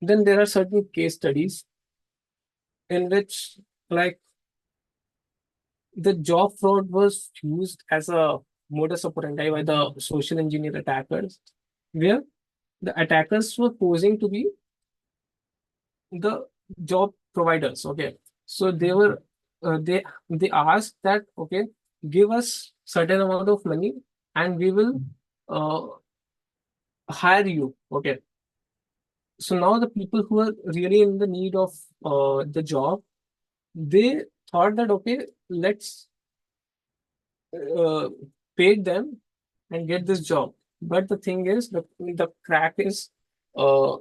Then there are certain case studies in which, like, the job fraud was used as a modus operandi by the social engineer attackers, where the attackers were posing to be the job providers. Okay, so they asked that, okay, give us certain amount of money and we will uh, hire you. Okay, so now the people who are really in the need of the job, they thought that, okay, let's uh, pay them and get this job. But the thing is, the crack is, uh,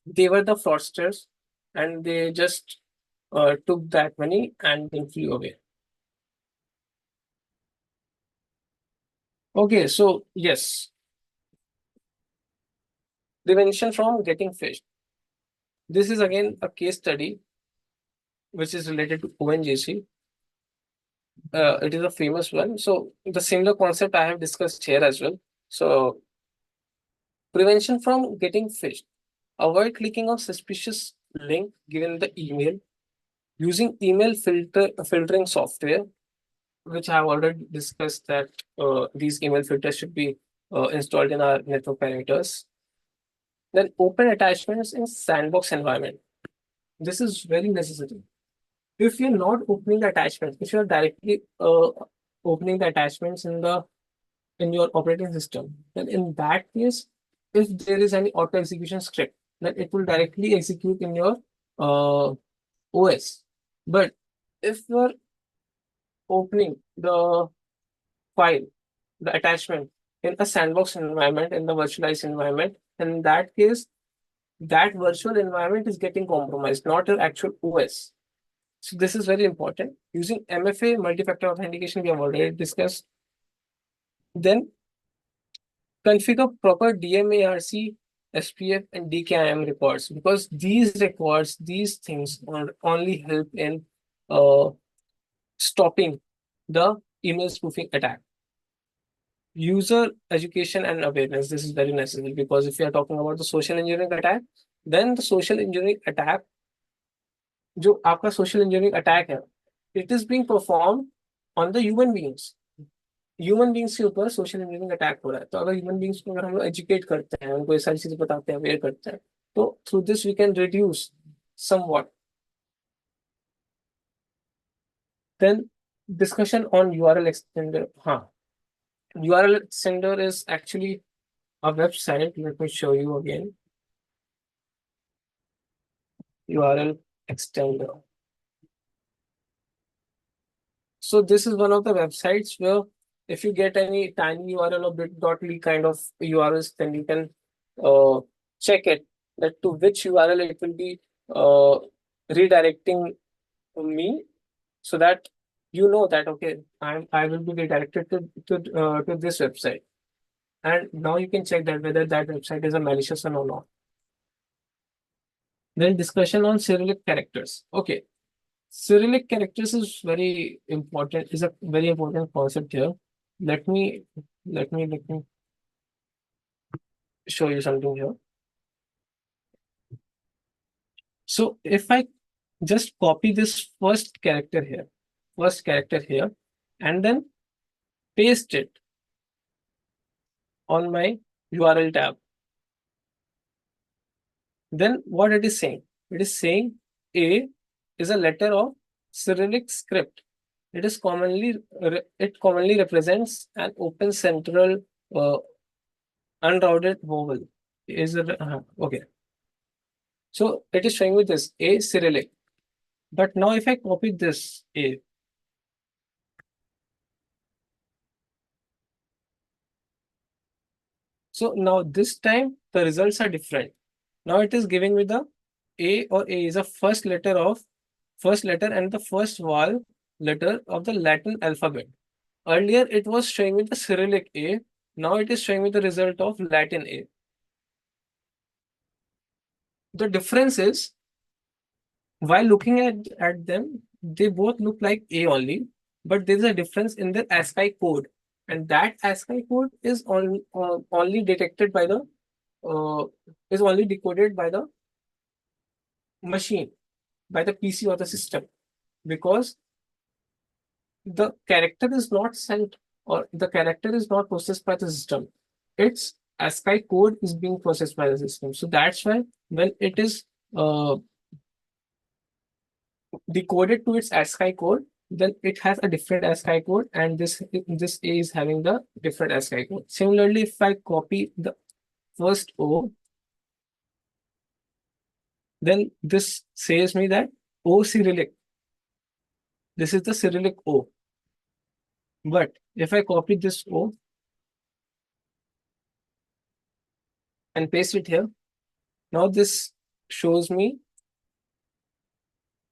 they were the fraudsters, and they just took that money and then flew away. Okay, so yes, prevention from getting fished. This is again a case study which is related to ONGC. It is a famous one. So the similar concept I have discussed here as well. So prevention from getting fished. Avoid clicking on suspicious link given in the email. Using email filtering software, which I have already discussed that these email filters should be installed in our network parameters. Then open attachments in sandbox environment. This is very necessary. If you're not opening the attachments, if you're directly opening the attachments in your operating system, then in that case, if there is any auto execution script, then it will directly execute in your OS. But if you're opening the file, the attachment in a sandbox environment, in the virtualized environment, in that case, that virtual environment is getting compromised, not your actual OS. So this is very important. Using MFA, multi-factor authentication, we have already discussed. Then configure proper DMARC, SPF, and DKIM records, because these records, these things only help in stopping the email spoofing attack. User education and awareness. This is very necessary, because if you are talking about the social engineering attack, then the social engineering attack, जो आपका social engineering attack है, it is being performed on the human beings. Human beings के ऊपर social engineering attack हो रहा है, तो अगर ह्यूमन बींग्स को अगर हम लोग एजुकेट करते हैं, उनको ये सारी चीजें बताते हैं, अवेयर करते हैं, तो through this we can reduce somewhat. Then discussion on URL extender. हाँ, URL extender is actually a website. Let me show you again. URL extender. So this is one of the websites where if you get any tiny URL or bit.ly kind of URLs, then you can check it, that to which URL it will be redirecting me, so that you know that, okay, I will be redirected to this website. And now you can check that whether that website is a malicious one or not. Then discussion on Cyrillic characters. Okay, Cyrillic characters is very important, is a very important concept here. Let me show you something here. So if I just copy this first character here, and then paste it on my URL tab, then what it is saying? It is saying A is a letter of Cyrillic script. It commonly represents an open central unrounded vowel. Is it okay? So it is showing me this A Cyrillic. But now if I copy this A, so now this time the results are different. Now it is giving me the A, or A is a first letter and the first vowel letter of the Latin alphabet. Earlier it was showing me the Cyrillic A. Now it is showing me the result of Latin A. The difference is, while looking at them, they both look like A only, but there is a difference in the ASCII code, and that ASCII code is only detected by the is only decoded by the machine, by the PC or the system, because the character is not sent or the character is not processed by the system. Its ASCII code is being processed by the system. So that's why when it is uh, decoded to its ASCII code, then it has a different ASCII code, and this A is having the different ASCII code. Similarly, if I copy the first O, then this says me that O Cyrillic. This is the Cyrillic O. But if I copy this O and paste it here, now this shows me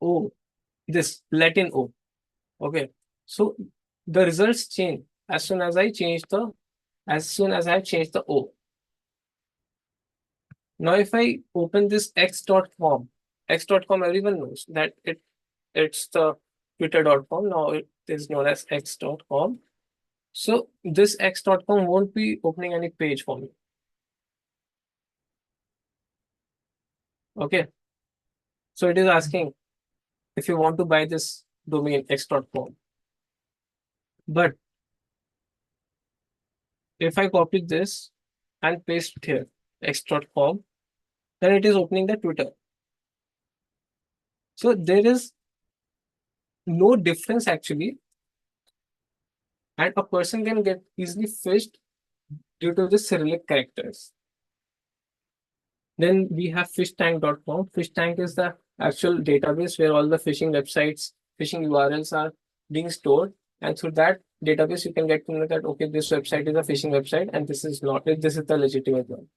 O, this Latin O. Okay. So the results change as soon as I change the O. Now if I open this x.com, x.com, everyone knows that it's the twitter.com. Now it is known as x.com. So this x.com won't be opening any page for me. Okay. So it is asking if you want to buy this domain x.com. But if I copy this and paste it here, x.com, then it is opening the Twitter. So there is no difference actually, and a person can get easily phished due to the Cyrillic characters. Then we have phishtank.com. Phishtank is the actual database where all the phishing websites, phishing URLs are being stored. And through that database, you can get to know that, okay, this website is a phishing website and this is not, this is the legitimate one.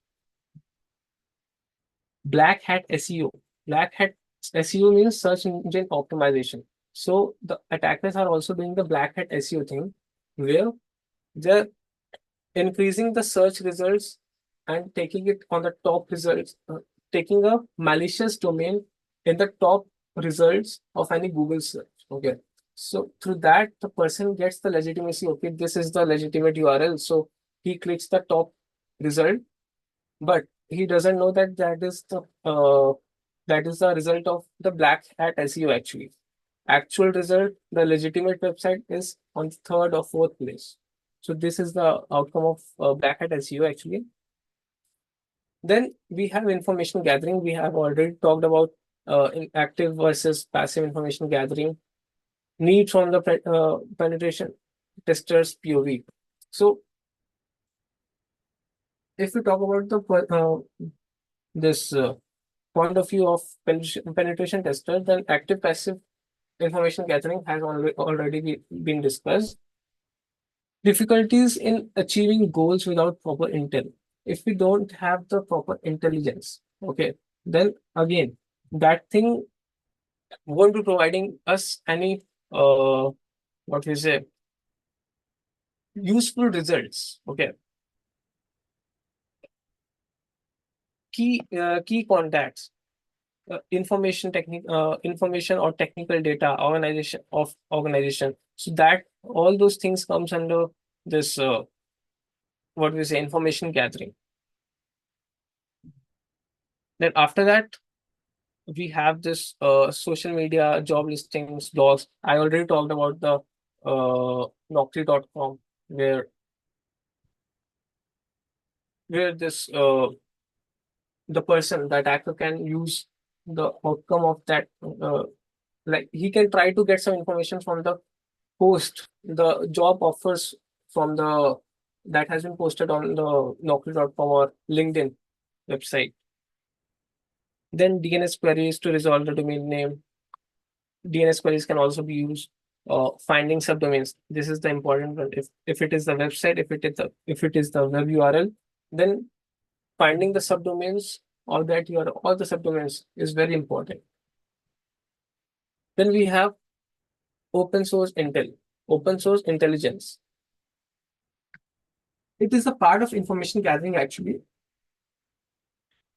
Black Hat SEO. Black Hat SEO means search engine optimization. So the attackers are also doing the Black Hat SEO thing, where they're increasing the search results and taking it on the top results, taking a malicious domain in the top results of any Google search. Okay. So through that, the person gets the legitimacy. Okay, this is the legitimate URL. So he clicks the top result, but he doesn't know that that is the result of the Black Hat SEO actually. Actual result, the legitimate website is on third or fourth place. So this is the outcome of Black Hat SEO actually. Then we have information gathering. We have already talked about active versus passive information gathering. Need from the penetration testers POV. So if we talk about the this point of view of penetration tester, then active passive information gathering has already been discussed. Difficulties in achieving goals without proper intel. If we don't have the proper intelligence, okay, then again, that thing won't be providing us any, what we say, useful results. Okay. Key contacts, information or technical data, organization. So that all those things comes under this, what we say, information gathering. Then after that, we have this social media, job listings, blogs. I already talked about the Naukri.com, where this the person, the attacker, can use the outcome of that. Like he can try to get some information from the post, the job offers from the that has been posted on the Naukri.com or LinkedIn website. Then DNS queries to resolve the domain name. DNS queries can also be used. Finding subdomains. This is the important one. If it is the website, if it is the web URL, then finding the subdomains, all the subdomains is very important. Then we have open source intel, open source intelligence. It is a part of information gathering actually.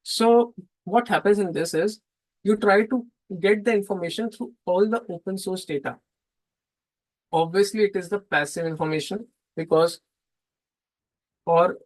So what happens in this is you try to get the information through all the open source data. Obviously, it is the passive information because, or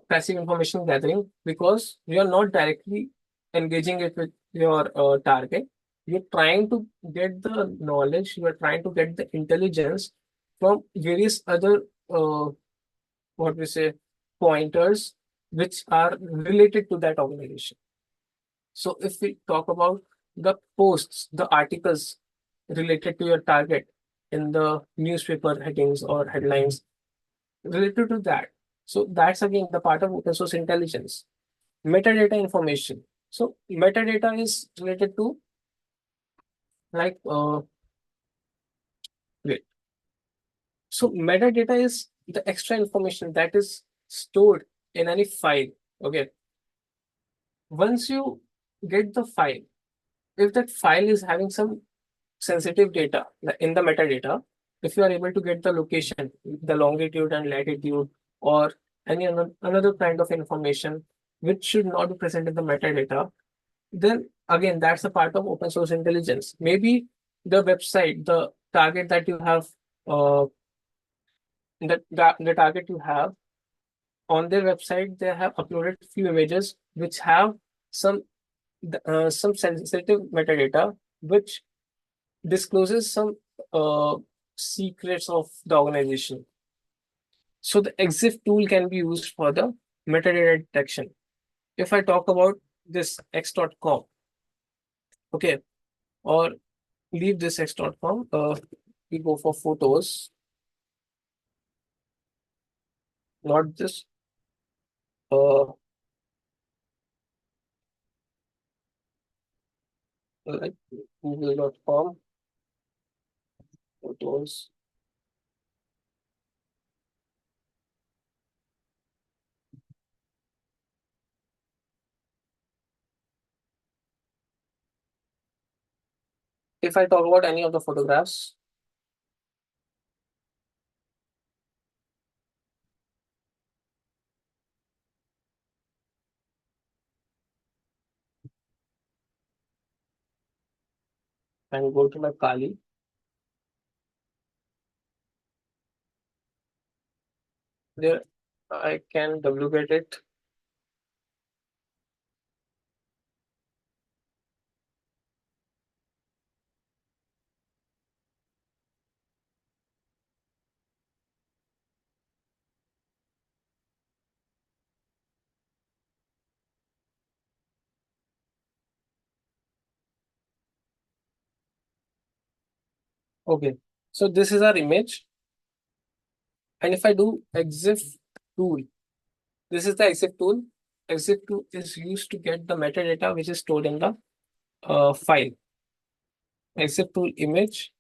passive information gathering, because we are not directly engaging it with your target, you're trying to get the knowledge, you are trying to get the intelligence from various other what we say pointers which are related to that organization. So if we talk about the posts, the articles related to your target in the newspaper headings or headlines related to that. So that's again the part of open source intelligence. Metadata information. So metadata is related to like wait. So metadata is the extra information that is stored in any file. Okay. Once you get the file, if that file is having some sensitive data in the metadata, if you are able to get the location, the longitude and latitude, or any another kind of information which should not be present in the metadata, then again that's a part of open source intelligence. Maybe the website, the target that you have, the target you have on their website, they have uploaded few images which have some some sensitive metadata which discloses some uh, secrets of the organization. So the EXIF tool can be used for the metadata detection. If I talk about this x.com, okay, or leave this x.com, we go for photos, not this, uh, like google.com, photos. If I talk about any of the photographs, and go to my Kali, there I can duplicate it. Okay, so this is our image. And if I do EXIF tool, this is the EXIF tool. EXIF tool is used to get the metadata which is stored in the file. EXIF tool image.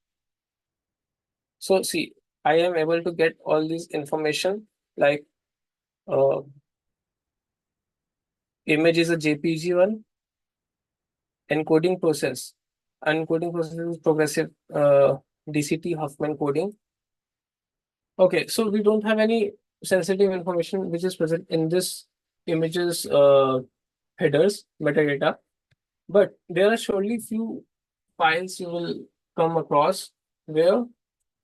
So see, I am able to get all these information like uh, image is a JPG one, encoding process. Encoding process is progressive DCT Huffman coding. Okay, so we don't have any sensitive information which is present in this images headers metadata, but there are surely few files you will come across where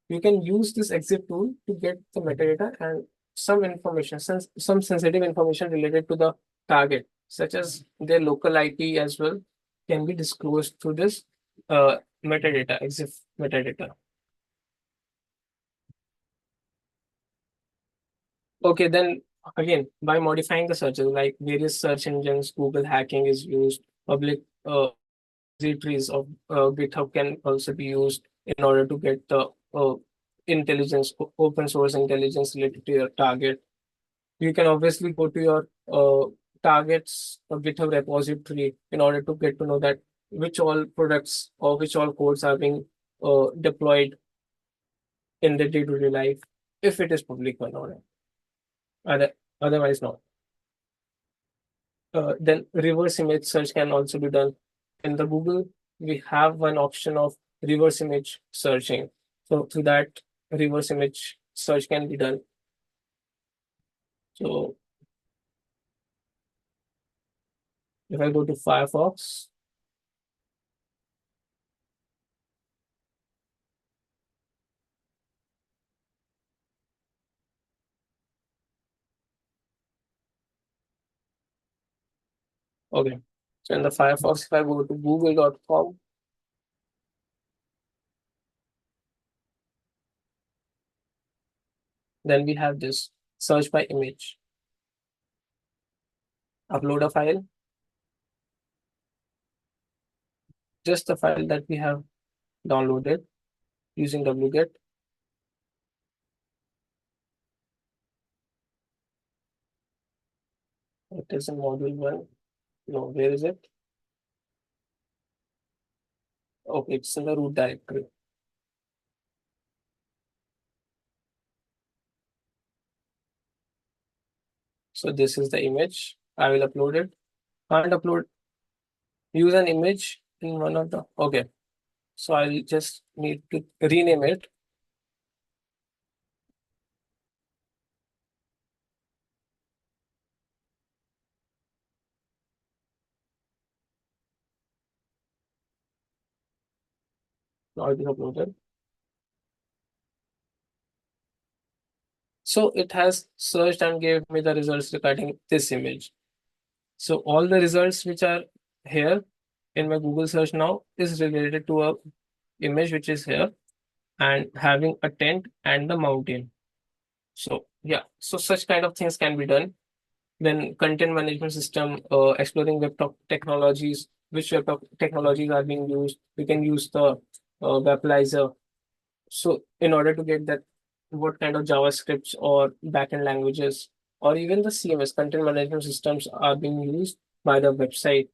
you can use this EXIF tool to get the metadata and some information, some sensitive information related to the target, such as their local IP as well, can be disclosed through this metadata, EXIF metadata. Okay, then again, by modifying the searches, like various search engines, Google hacking is used, public repositories of GitHub can also be used in order to get the intelligence, open source intelligence related to your target. You can obviously go to your targets or GitHub repository in order to get to know that which all products or which all codes are being deployed in the day-to-day life, if it is public or not. Otherwise, not. Then reverse image search can also be done. In the Google, we have one option of reverse image searching. So through that, reverse image search can be done. So if I go to Firefox, okay. So in the Firefox, if I go to google.com, then we have this search by image, upload a file, just the file that we have downloaded using wget. It is in module 1. No, where is it? Okay, it's in the root directory. So this is the image. I will upload it. Can't upload, use an image in one of the, okay. So I'll just need to rename it. Now it is uploaded. So it has searched and gave me the results regarding this image. So all the results which are here in my Google search now is related to a image which is here and having a tent and the mountain. So yeah, so such kind of things can be done. Then content management system, exploring technologies, which technologies are being used. We can use the Webalizer. So in order to get that, what kind of JavaScripts or backend languages or even the CMS, content management systems, are being used by the website.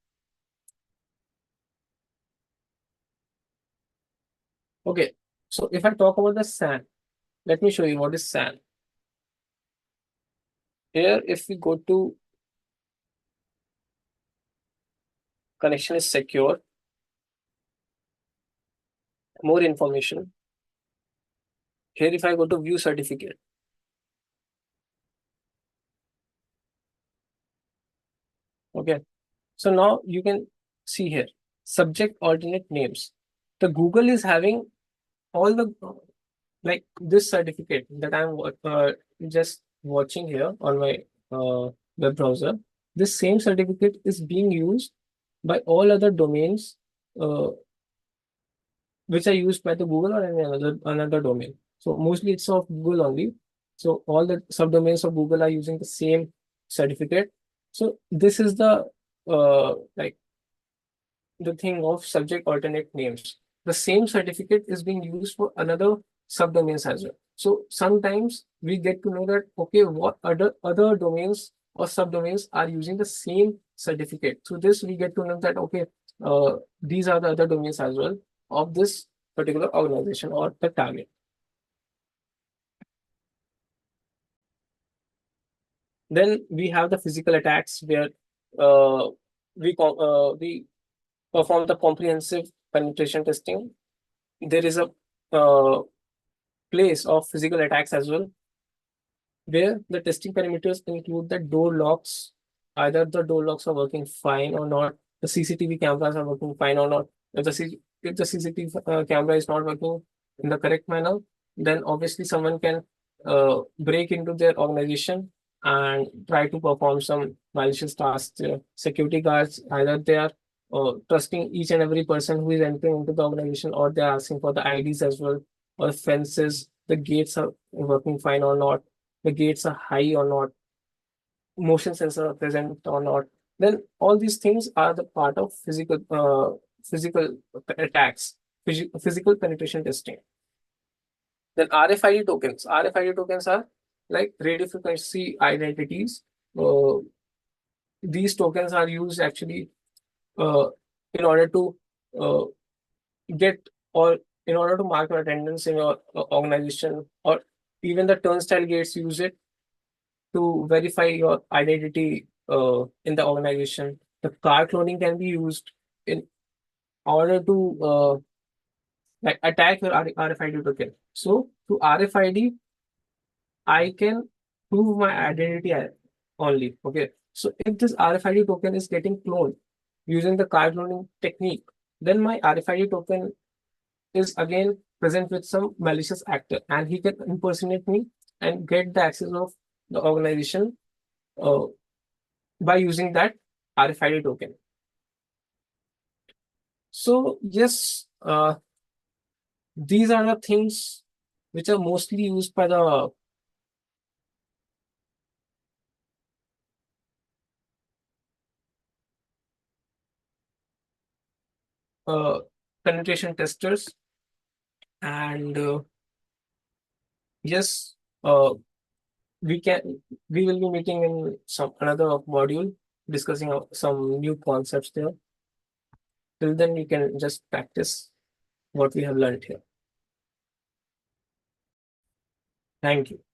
Okay, so if I talk about the SAN, let me show you what is SAN. Here, if we go to connection is secure, more information. Here, if I go to view certificate, okay. So now you can see here, subject alternate names. The Google is having all the, like this certificate that I'm just watching here on my web browser. This same certificate is being used by all other domains uh, which are used by the Google or any another domain. So mostly it's of Google only. So all the subdomains of Google are using the same certificate. So this is the like the thing of subject alternate names. The same certificate is being used for another subdomains as well. So sometimes we get to know that, okay, what other domains or subdomains are using the same certificate. So this we get to know that, okay, these are the other domains as well of this particular organization or the target. Then we have the physical attacks where uh, we perform the comprehensive penetration testing. There is a uh, place of physical attacks as well, where the testing parameters include the door locks, either the door locks are working fine or not, the CCTV cameras are working fine or not. If the CCTV camera is not working in the correct manner, then obviously someone can break into their organization and try to perform some malicious tasks there. Security guards, either they are trusting each and every person who is entering into the organization, or they are asking for the IDs as well, or fences, the gates are working fine or not, the gates are high or not, motion sensor are present or not. Then all these things are the part of physical attacks, physical penetration testing. Then RFID tokens. RFID tokens are like radio frequency identities. Uh, these tokens are used actually uh, in order to uh, get, or in order to mark your attendance in your organization, or even the turnstile gates use it to verify your identity in the organization. The car cloning can be used in order to like attack your RFID token. So to RFID, I can prove my identity only. Okay. So if this RFID token is getting cloned using the car cloning technique, then my RFID token is again present with some malicious actor, and he can impersonate me and get the access of the organization uh, by using that RFID token. So yes, these are the things which are mostly used by the uh, penetration testers. And yes, uh, we can we will be meeting in some another module discussing some new concepts there. Till then, we can just practice what we have learned here. Thank you.